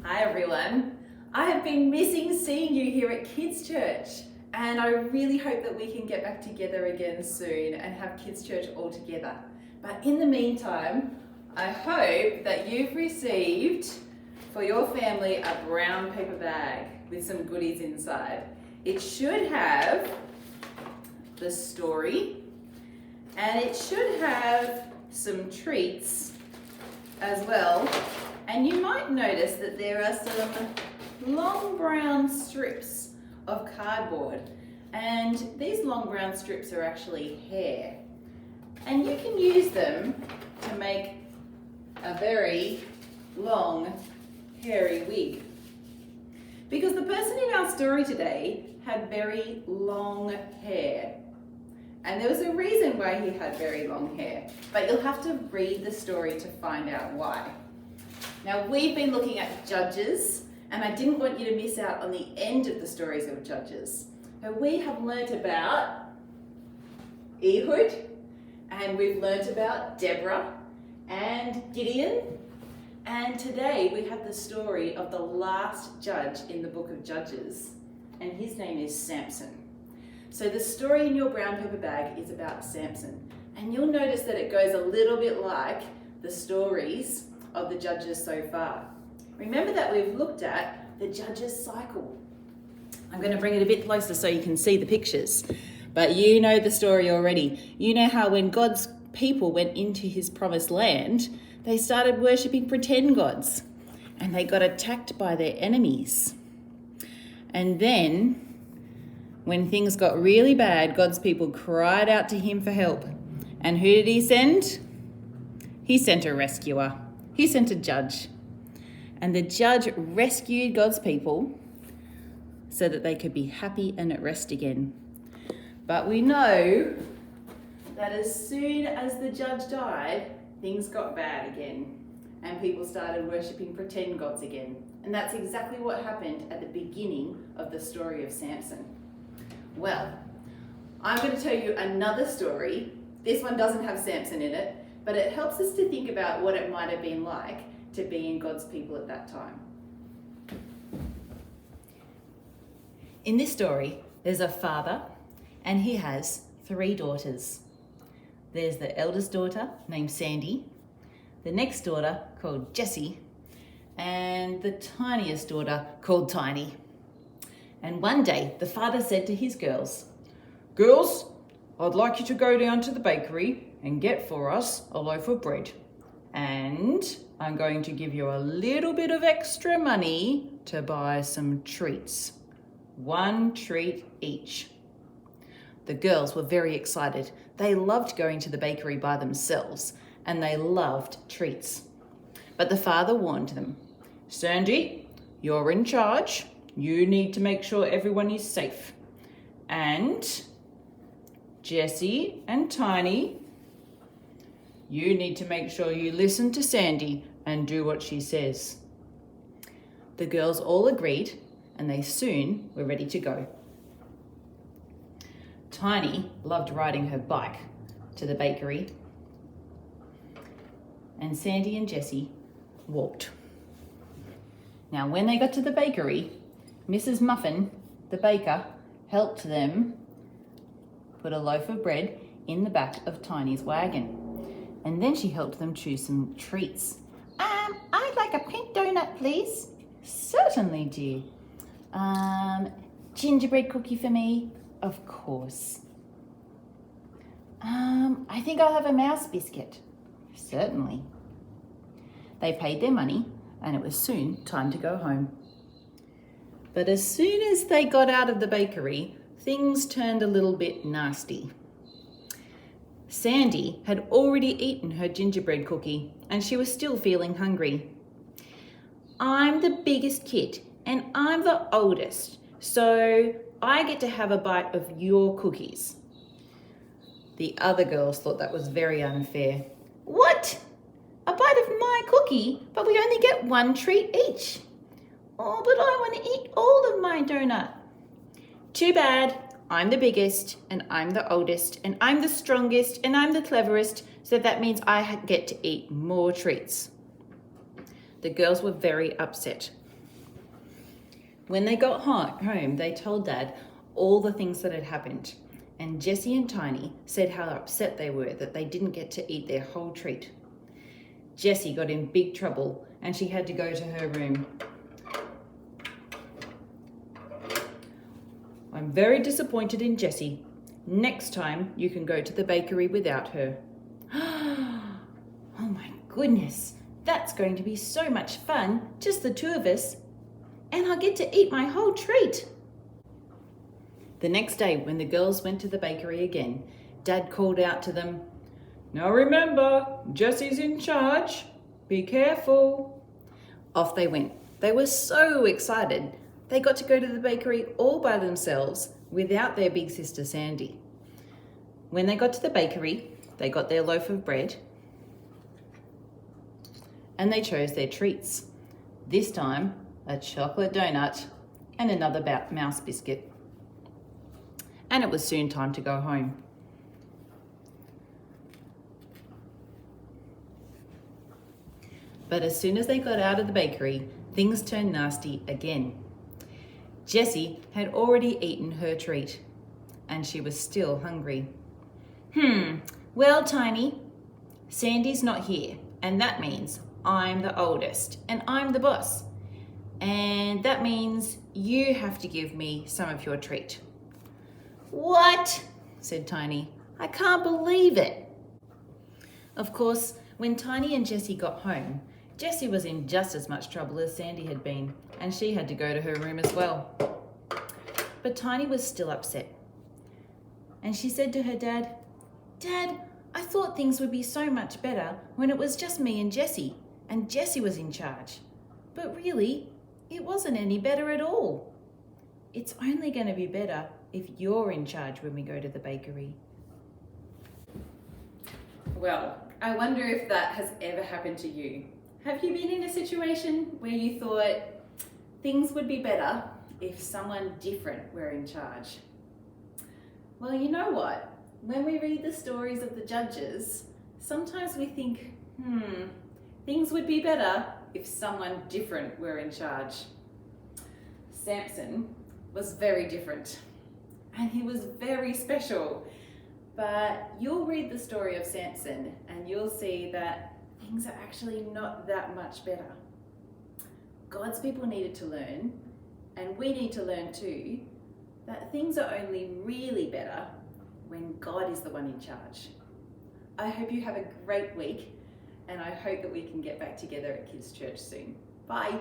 Hi everyone. I have been missing seeing you here at Kids Church, and I really hope that we can get back together again soon and have Kids Church all together. But in the meantime, I hope that you've received for your family a brown paper bag with some goodies inside. It should have the story, and it should have some treats as well. And you might notice that there are some long brown strips of cardboard, and these long brown strips are actually hair, and you can use them to make a very long hairy wig, because the person in our story today had very long hair, and there was a reason why he had very long hair, but you'll have to read the story to find out why. Now, we've been looking at Judges, and I didn't want you to miss out on the end of the stories of Judges. So we have learnt about Ehud, and we've learnt about Deborah and Gideon, and today we have the story of the last judge in the book of Judges, and his name is Samson. So the story in your brown paper bag is about Samson, and you'll notice that it goes a little bit like the stories of the Judges so far. Remember that we've looked at the Judges cycle. I'm going to bring it a bit closer so you can see the pictures, but you know the story already. You know how when God's people went into his promised land, they started worshipping pretend gods, and they got attacked by their enemies. And then, when things got really bad, God's people cried out to him for help. And who did he send? He sent a rescuer. He sent a judge. And the judge rescued God's people so that they could be happy and at rest again. But we know that as soon as the judge died, things got bad again, and people started worshipping pretend gods again. And that's exactly what happened at the beginning of the story of Samson. Well, I'm going to tell you another story. This one doesn't have Samson in it, but it helps us to think about what it might have been like to be in God's people at that time. In this story, there's a father, and he has 3 daughters. There's the eldest daughter named Sandy, the next daughter called Jessie, and the tiniest daughter called Tiny. And one day, the father said to his girls, "Girls, I'd like you to go down to the bakery and get for us a loaf of bread. And I'm going to give you a little bit of extra money to buy some treats. 1 treat each." The girls were very excited. They loved going to the bakery by themselves, and they loved treats. But the father warned them, "Sandy, you're in charge. You need to make sure everyone is safe. And Jessie and Tiny, you need to make sure you listen to Sandy and do what she says." The girls all agreed, and they soon were ready to go. Tiny loved riding her bike to the bakery, and Sandy and Jessie walked. Now, when they got to the bakery, Mrs. Muffin, the baker, helped them put a loaf of bread in the back of Tiny's wagon. And then she helped them choose some treats. I'd like a pink donut, please." "Certainly, dear." Gingerbread cookie for me?" "Of course." I think I'll have a mouse biscuit." "Certainly." They paid their money, and it was soon time to go home. But as soon as they got out of the bakery, things turned a little bit nasty. Sandy had already eaten her gingerbread cookie, and she was still feeling hungry. "I'm the biggest kid, and I'm the oldest, so I get to have a bite of your cookies." The other girls thought that was very unfair. "What? A bite of my cookie, but we only get 1 treat each." "Oh, but I want to eat all of my donut." "Too bad. I'm the biggest, and I'm the oldest, and I'm the strongest, and I'm the cleverest, so that means I get to eat more treats." The girls were very upset. When they got home, they told Dad all the things that had happened. And Jessie and Tiny said how upset they were that they didn't get to eat their whole treat. Jessie got in big trouble and she had to go to her room. I'm very disappointed in Jessie. Next time you can go to the bakery without her. Oh my goodness, that's going to be so much fun, just the two of us. And I'll get to eat my whole treat. The next day, when the girls went to the bakery again, Dad called out to them, "Now remember, Jessie's in charge. Be careful." Off they went. They were so excited. They got to go to the bakery all by themselves without their big sister Sandy. When they got to the bakery, they got their loaf of bread and they chose their treats. This time, a chocolate donut and another mouse biscuit. And it was soon time to go home. But as soon as they got out of the bakery, things turned nasty again. Jessie had already eaten her treat, and she was still hungry. Well, Tiny, Sandy's not here, and that means I'm the oldest, and I'm the boss. And that means you have to give me some of your treat. What? Said Tiny. I can't believe it. Of course, when Tiny and Jessie got home, Jessie was in just as much trouble as Sandy had been, and she had to go to her room as well. But Tiny was still upset. And she said to her dad, "Dad, I thought things would be so much better when it was just me and Jessie was in charge. But really, it wasn't any better at all. It's only going to be better if you're in charge when we go to the bakery." Well, I wonder if that has ever happened to you. Have you been in a situation where you thought things would be better if someone different were in charge? Well, you know what? When we read the stories of the judges, sometimes we think, things would be better if someone different were in charge. Samson was very different, and he was very special. But you'll read the story of Samson and you'll see that things are actually not that much better. God's people needed to learn, and we need to learn too, that things are only really better when God is the one in charge. I hope you have a great week, and I hope that we can get back together at Kids Church soon. Bye.